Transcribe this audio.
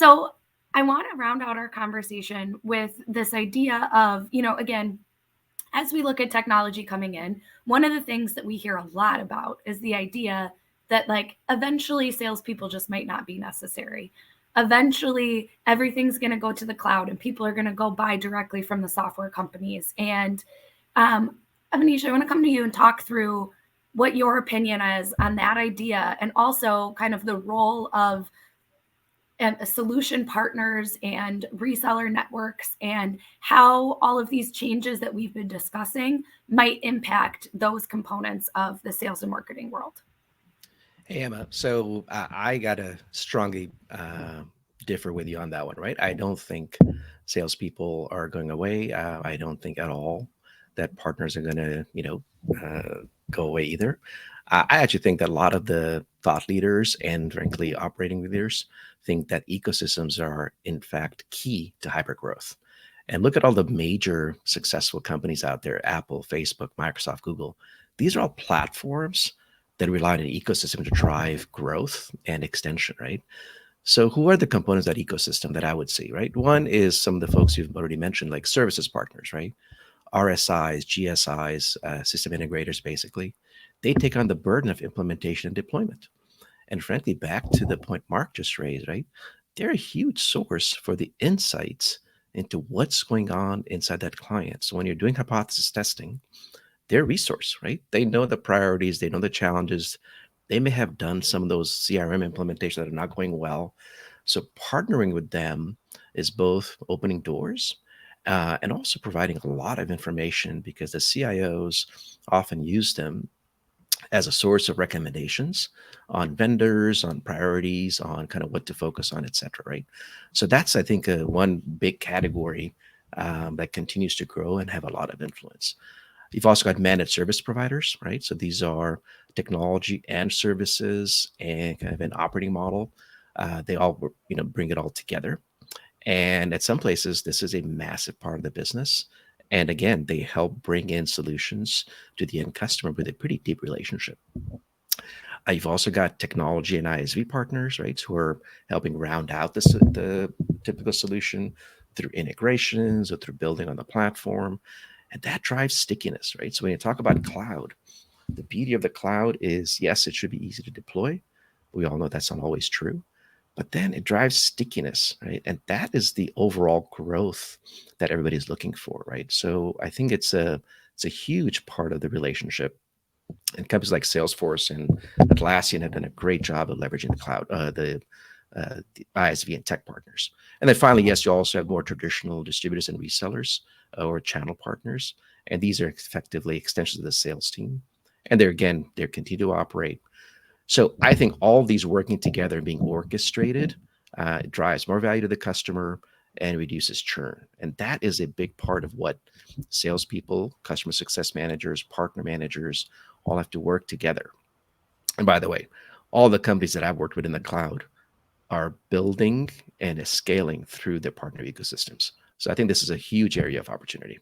So I want to round out our conversation with this idea of, again, as we look at technology coming in, one of the things that we hear a lot about is the idea that, like, eventually salespeople just might not be necessary. Eventually, everything's going to go to the cloud and people are going to go buy directly from the software companies. And um, Avanish, I want to come to you and talk through what your opinion is on that idea, and also kind of the role of solution partners and reseller networks, and how all of these changes that we've been discussing might impact those components of the sales and marketing world. Hey, Emma. So I gotta strongly differ with you on that one, right? I don't think salespeople are going away. I don't think at all that partners are gonna, go away either. I actually think that a lot of the thought leaders and, frankly, operating leaders think that ecosystems are, in fact, key to hypergrowth. And look at all the major successful companies out there: Apple, Facebook, Microsoft, Google. These are all platforms that rely on an ecosystem to drive growth and extension, right? So, who are the components of that ecosystem that I would see, right? One is some of the folks you've already mentioned, like services partners, right? RSIs, GSIs, system integrators, basically. They take on the burden of implementation and deployment. And frankly, back to the point Mark just raised, right? They're a huge source for the insights into what's going on inside that client. So, when you're doing hypothesis testing, their resource, right? They know the priorities, they know the challenges. They may have done some of those CRM implementations that are not going well. So partnering with them is both opening doors and also providing a lot of information, because the CIOs often use them as a source of recommendations on vendors, on priorities, on kind of what to focus on, et cetera, right? So that's, I think, one big category that continues to grow and have a lot of influence. You've also got managed service providers, right? So these are technology and services and kind of an operating model. They all, bring it all together. And at some places, this is a massive part of the business. And again, they help bring in solutions to the end customer with a pretty deep relationship. You've also got technology and ISV partners, right, who are helping round out the typical solution through integrations or through building on the platform. And that drives stickiness, right? So when you talk about cloud, the beauty of the cloud is, yes, it should be easy to deploy. We all know that's not always true. But then it drives stickiness, right? And that is the overall growth that everybody's looking for, right? So I think it's a huge part of the relationship. And companies like Salesforce and Atlassian have done a great job of leveraging the cloud, the ISV and tech partners. And then finally, yes, you also have more traditional distributors and resellers or channel partners. And these are effectively extensions of the sales team. And they're continue to operate. So I think all of these working together and being orchestrated drives more value to the customer and reduces churn. And that is a big part of what salespeople, customer success managers, partner managers all have to work together. And by the way, all the companies that I've worked with in the cloud are building and scaling through their partner ecosystems. So I think this is a huge area of opportunity.